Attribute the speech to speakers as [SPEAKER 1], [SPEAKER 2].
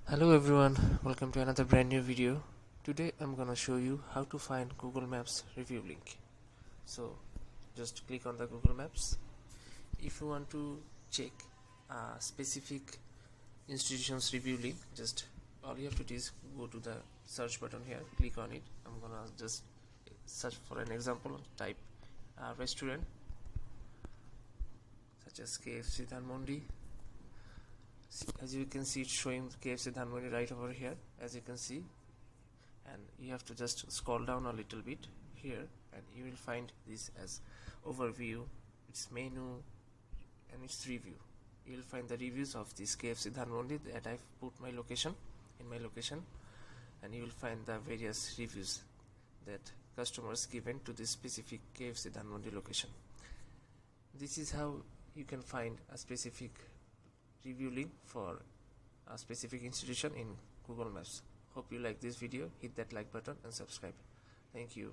[SPEAKER 1] Hello everyone, welcome to another brand new video. Today I'm gonna show you how to find Google Maps review link. So just click on the Google Maps. If you want to check a specific institution's review link, just all you have to do is go to the search button here, click on it. I'm gonna just search for an example, type restaurant such as KFC Dhanmondi. As you can see, it's showing KFC Dhanmondi right over here, as you can see, and you have to just scroll down a little bit here and you will find this as overview, its menu and its review. You will find the reviews of this KFC Dhanmondi that I've put my location in my location, and you will find the various reviews that customers given to this specific KFC Dhanmondi location. This is how you can find a specific review link for a specific institution in Google Maps. Hope you like this video. Hit that like button and subscribe. Thank you.